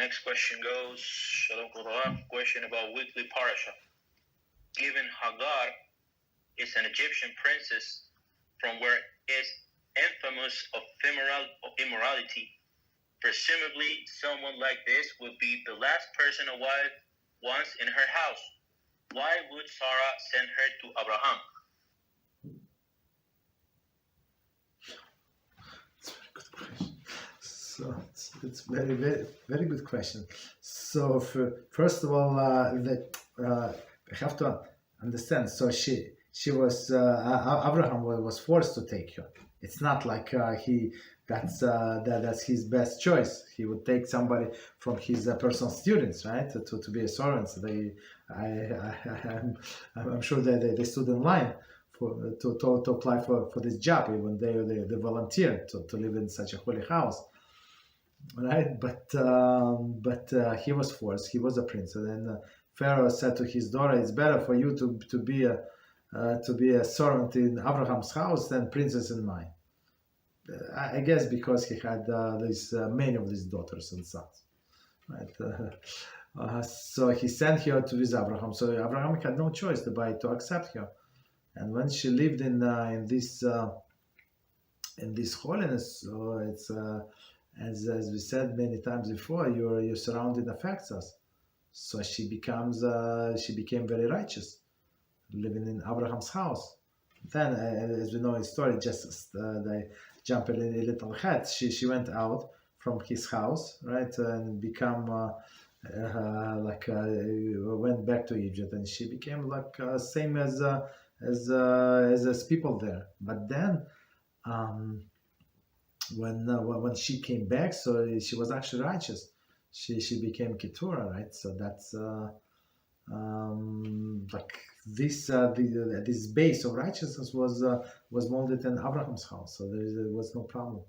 next question goes, Shalom Torah, question about weekly parasha. Given Hagar is an Egyptian princess from where is infamous of immorality, presumably someone like this would be the last person a wife wants in her house. Why would Sarah send her to Avraham? So it's very, very, very good question. So first of all, I have to understand. So she was Abraham was forced to take her. It's not like that's his best choice. He would take somebody from his personal students, right, to be a servant. So I'm sure that they stood in line to apply for this job, even they volunteered to live in such a holy house. Right, but he was forced. He was a prince, and then Pharaoh said to his daughter, "It's better for you to be a servant in Abraham's house than princess in mine." I guess because he had many of these daughters and sons, right? So he sent her to with Abraham. So Abraham had no choice to accept her, and when she lived in this holiness, so it's. As we said many times before, your surrounding affects us. So she became very righteous, living in Abraham's house. Then, as we know in story, just they jump a little ahead. She went out from his house, right, and went back to Egypt, and she became same as people there. But then. When she came back, so she was actually righteous. She became Keturah, right? So that's this base of righteousness was molded in Abraham's house, so there was no problem.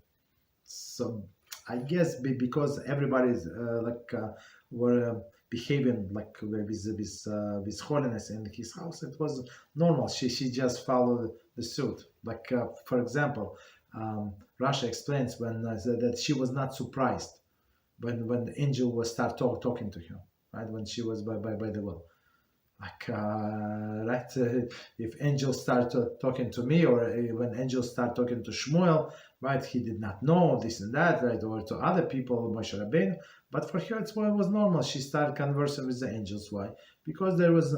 So I guess because everybody's were behaving with holiness in his house, it was normal. She just followed the suit. For example. Rasha explains that she was not surprised when the angel was start talking to her, right? When she was by the well, if angels start talking to me, or when angels start talking to Shmuel, right? He did not know this and that, right? Or to other people, Moshe Rabbeinu, but for her it was normal. She started conversing with the angels. Why? Because there was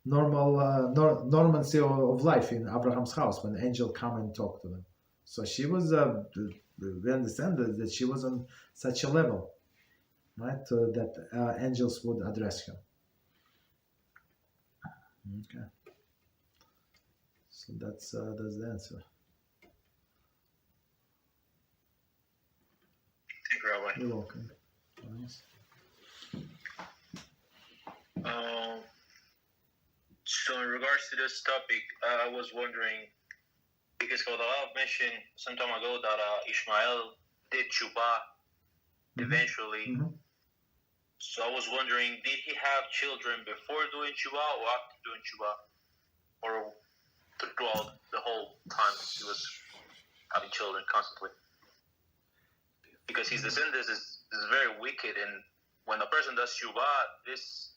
normalcy of life in Abraham's house when angel come and talk to them. So she was, we understand that she was on such a level, right, that angels would address her. Okay. So that's the answer. Thank you, Rabbi. You're welcome. Nice. So in regards to this topic, I was wondering, because Halachic mentioned some time ago that Ishmael did Teshuvah eventually. Mm-hmm. So I was wondering, did he have children before doing Teshuvah or after doing Teshuvah? Or throughout the whole time he was having children constantly? Because his descendants is very wicked, and when a person does Teshuvah, this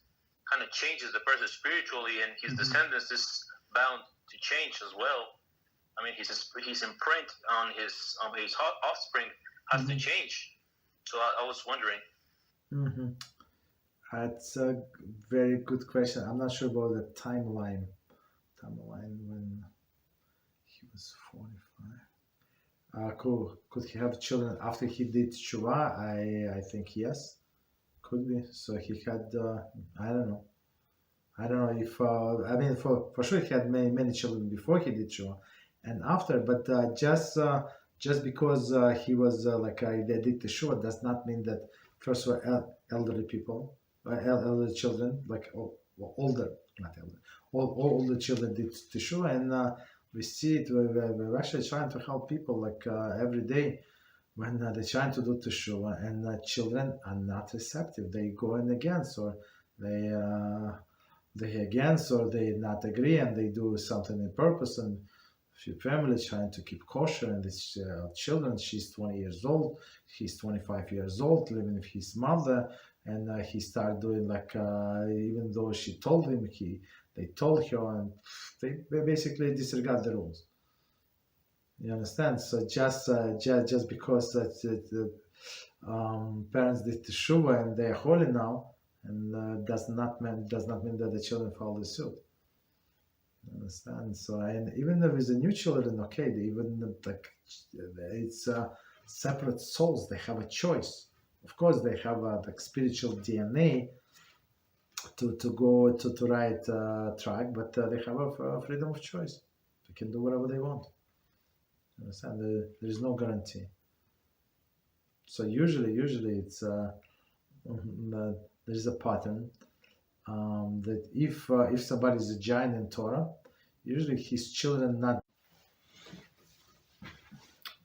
kind of changes the person spiritually, and his descendants is bound to change as well. I mean, his imprint on his offspring has to change. So I was wondering. That's a very good question. I'm not sure about the timeline when he was 45. Could he have children after he did Teshuvah? I think yes. Could be. So he had, I don't know if, for sure he had many children before he did Teshuvah and after, but just because he was they did Teshuvah does not mean that first were elderly people, elderly children, older, not elder, all the children did Teshuvah, and we see it, we're actually trying to help people every day. When they're trying to do Teshuvah and children are not receptive, they go in against, or they against, or they not agree, and they do something in purpose, and few families trying to keep kosher, and these children, she's 20 years old, he's 25 years old, living with his mother, and he started doing like, even though she told him, they told her, and they basically disregard the rules. You understand? So just because that parents did Teshuvah and they are holy now, and does not mean that the children follow the suit. You understand? So, and even if it's a new children, okay, they even like it's separate souls. They have a choice. Of course, they have like spiritual DNA to go to right track, but they have a freedom of choice. They can do whatever they want. You understand? There is no guarantee. So usually it's there's a pattern that if somebody is a giant in Torah, usually his children not.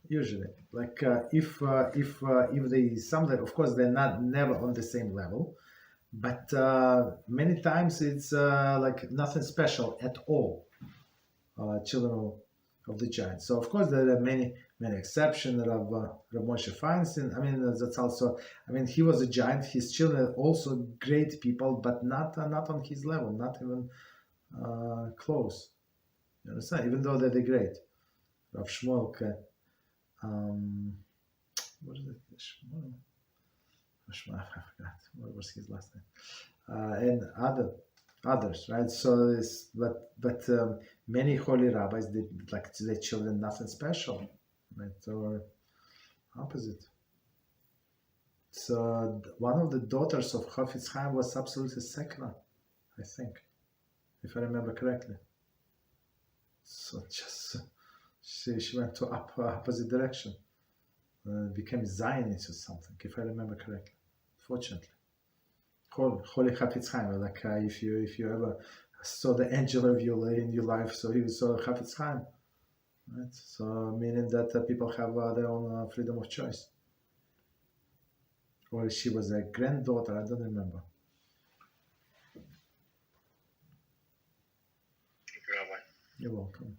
Usually, like if they someday, of course, they're not never on the same level, but many times it's like nothing special at all. Children of the giants. So of course there are many exceptions. Rabbi Moshe Feinstein, I mean that's also, I mean he was a giant. His children are also great people, but not on his level, not even close. You understand? Even though they're great. Rav Shmuel, what is it? Shmuel, I forgot. What was his last name? And others, right? So this, but many holy rabbis did like to their children nothing special, right? Or opposite. So one of the daughters of Chafetz Chaim was absolutely secular, I think, if I remember correctly. So just she went to opposite direction, became Zionist or something, if I remember correctly. Fortunately. Holy Chafetz Chaim, like if you ever saw the angel of in your life, so you saw Chafetz Chaim, right? So meaning that people have their own freedom of choice. Or she was a granddaughter, I don't remember. Thank you, Rabbi. You're welcome.